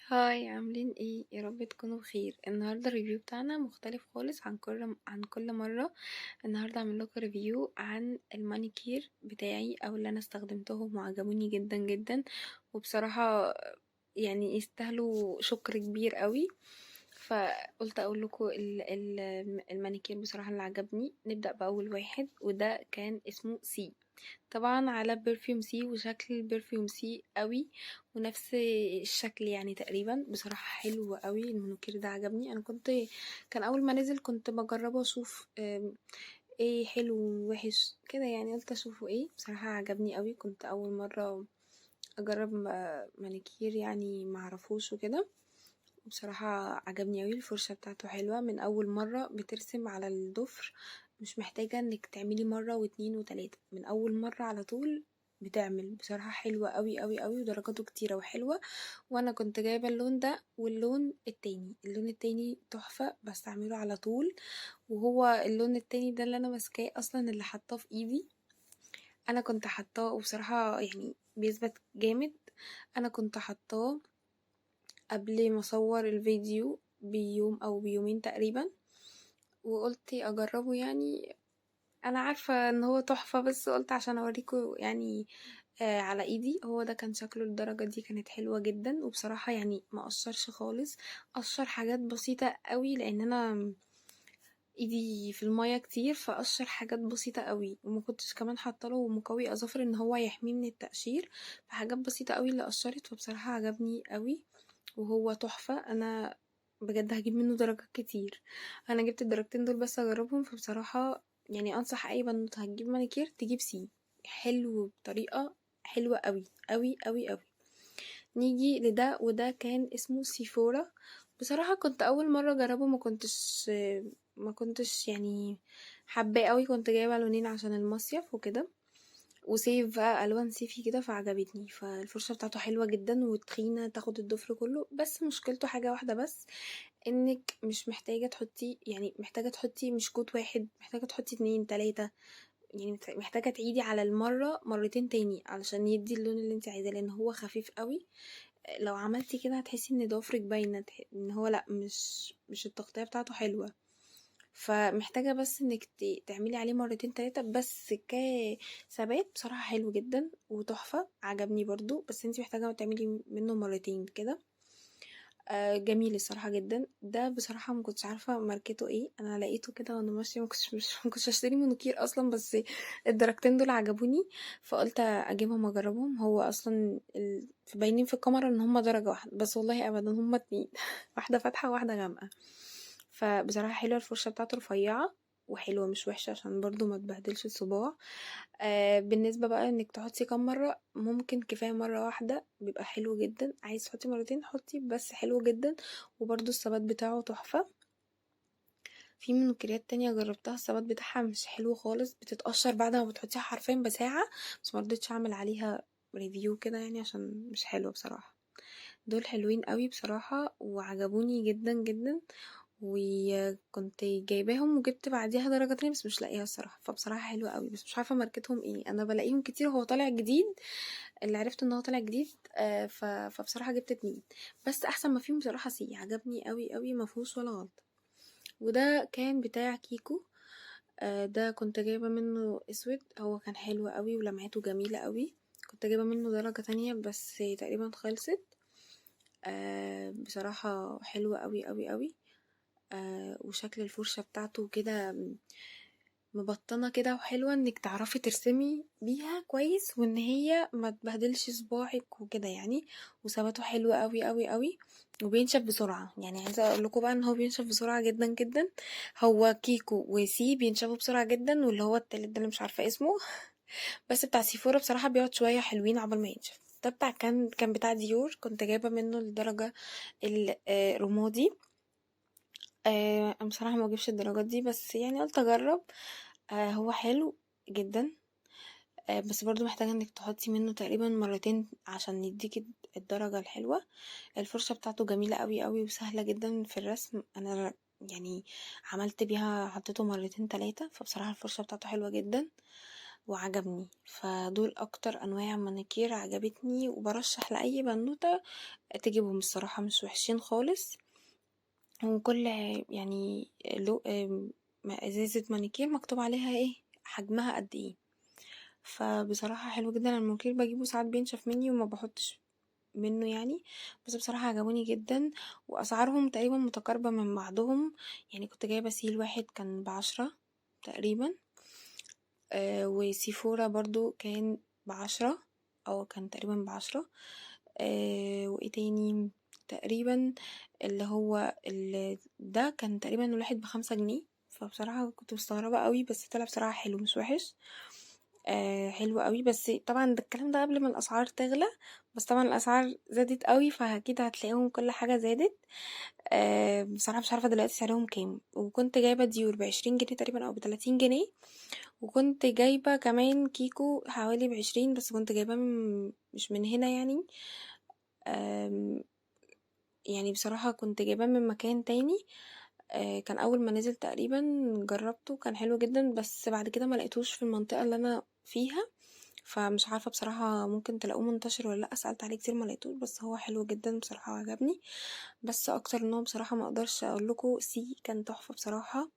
هاي، عاملين ايه؟ يا رب تكونوا بخير. النهارده الريفيو بتاعنا مختلف خالص عن كل مره. النهارده هعمل لكم ريفيو عن المانيكير بتاعي او اللي انا استخدمتهم وعجبوني جدا جدا، وبصراحه يعني يستاهلوا شكر كبير قوي. فقلت اقول لكم المانيكير بصراحه اللي عجبني. نبدا باول واحد وده كان اسمه سي. طبعا على برفيوم سي وشكل برفيوم سي قوي ونفس الشكل يعني تقريبا. بصراحة حلو قوي المنوكير ده، عجبني. انا كان اول ما نزل كنت بجربه اشوف ايه حلو ووحش كده يعني. قلت اشوفه ايه، بصراحة عجبني قوي. كنت اول مرة اجرب مانيكير يعني معرفوش وكده. بصراحة عجبني اوي، الفرشة بتاعته حلوة من اول مرة بترسم على الضفر. مش محتاجة انك تعملي مرة واتنين وتلاتة، من اول مرة على طول بتعمل. بصراحة حلوة اوي اوي اوي ودرجاته كتيرة وحلوة. وانا كنت جايبة اللون ده واللون التاني. اللون التاني تحفة بستعمله على طول، وهو اللون التاني ده اللي انا ماسكاه اصلا، اللي حاطاه في ايدي. انا كنت حاطاه وبصراحة يعني بيثبت جامد. انا كنت حاطاه قبل ما اصور الفيديو بيوم او بيومين تقريبا، وقلت اجربه يعني. انا عارفة ان هو تحفة، بس قلت عشان اوريكم يعني. على ايدي هو ده كان شكله. الدرجة دي كانت حلوة جدا، وبصراحة يعني ما قشرش خالص. قشر حاجات بسيطة قوي لان انا ايدي في المية كتير، فقشر حاجات بسيطة قوي. وما كنتش كمان حاطاله مقوي اظافر ان هو يحميه من التقشير. فحاجات بسيطة قوي اللي قشرت. فبصراحة عجبني قوي وهو تحفة. انا بجد هجيب منه درجات كتير. انا جبت الدرجتين دول بس اجربهم. فبصراحة يعني انصح اي بنوتة هتجيب مانيكير تجيب سي. حلو بطريقة حلوة قوي قوي قوي قوي. نيجي لده، وده كان اسمه سيفورا. بصراحة كنت اول مرة اجربه، ما كنتش يعني حباه قوي. كنت جايبة لونين عشان المصيف وكده، وسيف بقى الوان صيفي كده، فعجبتني. فالفرشة بتاعته حلوة جدا وتخينة تاخد الضفر كله. بس مشكلته حاجة واحدة بس، انك مش محتاجة تحطي، يعني محتاجة تحطي مش كوت واحد، محتاجة تحطي اتنين تلاتة. يعني محتاجة تعيدي على المرة مرتين تاني علشان يدي اللون اللي انت عايزاه، لان هو خفيف قوي. لو عملتي كده هتحسي ان ضوافرك باينة، ان هو لا، مش التغطية بتاعته حلوة. فمحتاجة بس انك تعملي عليه مرتين تلاتة بس كثبات. بصراحة حلو جدا وتحفة، عجبني برضو. بس انتي محتاجة تعملي منه مرتين كده. جميل الصراحة جدا. ده بصراحة ما كنتش عارفة ماركته ايه. انا لقيته كده وانا ماشية، ما كنتش اشتري منوكير اصلا، بس الدرجتين دول عجبوني. فقلت اجيبهم اجربهم. هو اصلا في باينين في الكاميرا ان هما درجة واحدة، بس والله ابدا هما اتنين واحدة فاتحة وواحدة غامقة. فبصراحة حلوة الفرشة بتاعته، رفيعة وحلوة مش وحشة عشان برضو ما تبهدلش الصباع. بالنسبة بقى انك تحطي كام مرة، ممكن كفاية مرة واحدة بيبقى حلو جدا. عايز تحطي مرتين حطي، بس حلو جدا. وبرضو الثبات بتاعه تحفة. في منكريات تانية جربتها الثبات بتاعها مش حلو خالص، بتتقشر بعد ما بتحطيها حرفيا بساعة. بس مرضتش اعمل عليها ريفيو كده يعني عشان مش حلوة بصراحة. دول حلوين قوي بصراحة وعجبوني جدا جدا. وكنت جايباهم وجبت بعديها درجة تانية بس مش لاقيها الصراحة. فبصراحة حلوة قوي بس مش عارفة ماركتهم ايه. انا بلاقيهم كتير، هو طالع جديد. اللي عرفت ان هو طالع جديد. فبصراحة جبت اتنين. بس احسن ما فيهم بصراحة سي، عجبني قوي قوي مفهوش ولا غلطة. وده كان بتاع كيكو. ده كنت جايبة منه اسود. هو كان حلو قوي ولمعته جميلة قوي. كنت جايبة منه درجة تانية بس تقريبا خلصت. بصراحة حلوة قوي قوي قوي. وشكل الفرشة بتاعته كده مبطنة كده وحلوة انك تعرفي ترسمي بيها كويس، وان هي ما تبهدلش صباعك وكده يعني. وثباته حلو قوي قوي قوي. وبينشف بسرعة. يعني عايزة اقول لكم بقى ان هو بينشف بسرعة جدا جدا. هو كيكو وسي بينشفوا بسرعة جدا، واللي هو التالت ده اللي مش عارفة اسمه بس بتاع سيفورا بصراحة بيقعد شوية حلوين عقبال ما ينشف. ده بتاع كان بتاع ديور. كنت جايبة منه الدرجة الرمادي. انا بصراحة ما اجيبش الدرجات دي، بس يعني قلت اجرب. هو حلو جدا. بس برضو محتاجة انك تحطي منه تقريبا مرتين عشان يديكي الدرجة الحلوة. الفرشة بتاعته جميلة قوي قوي وسهلة جدا في الرسم. انا يعني عملت بيها، حطيته مرتين تلاتة. فبصراحة الفرشة بتاعته حلوة جدا. وعجبني. فدول اكتر انواع مانيكير عجبتني وبرشح لاي بنوتة تجيبهم، الصراحة مش وحشين خالص. وكل يعني لو ازازة مانيكير مكتوب عليها ايه حجمها قد ايه. فبصراحة حلو جدا المانيكير، بجيبه ساعات بينشف مني وما بحطش منه يعني، بس بصراحة عجبوني جدا. واسعارهم تقريبا متقاربة من بعضهم، يعني كنت جايبة سيل واحد كان ب10 تقريبا، وسيفورا برضو كان ب10 او كان تقريبا ب10. وايه تاني تقريبا اللي هو ده كان تقريبا الواحد ب5 جنيه. فبصراحة كنت مستغربة قوي، بس طلع بصراحة حلو مش وحش. حلو قوي، بس طبعا ده الكلام ده قبل ما الاسعار تغلى، بس طبعا الاسعار زادت قوي فاكيد هتلاقيهم كل حاجة زادت. بصراحة مش عارفة دلوقتي سعرهم كام. وكنت جايبة ديور ب20 جنيه تقريبا او ب30 جنيه، وكنت جايبة كمان كيكو حوالي ب20، بس كنت جايباه مش من هنا يعني. آم، يعني بصراحة كنت جايباه من مكان تاني. كان اول ما نزل تقريبا جربته كان حلو جدا، بس بعد كده ما لقيتوش في المنطقة اللي انا فيها. فمش عارفة بصراحة ممكن تلاقوه منتشر ولا لا، سألت عليه كتير ما لقيتوش، بس هو حلو جدا بصراحة وعجبني. بس اكتر ان هو بصراحة ما اقدرش اقول لكم سي كان تحفة بصراحة،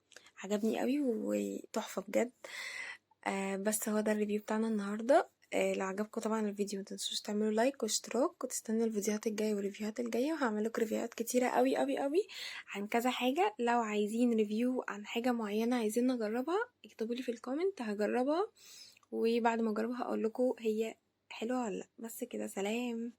عجبني قوي وتحفة بجد. بس هو ده الريفيو بتاعنا النهاردة. لو عجبكم طبعا الفيديو متنسوش تعملوا لايك واشتراك وتستنوا الفيديوهات الجاية والريفيوهات الجاية، وهعمل لكم ريفيوهات كتيرة قوي قوي قوي عن كذا حاجة. لو عايزين ريفيو عن حاجة معينة عايزين نجربها اكتبولي في الكومنت هجربها، وبعد ما اجربها اقول لكم هي حلوة ولا لا. بس كده، سلام.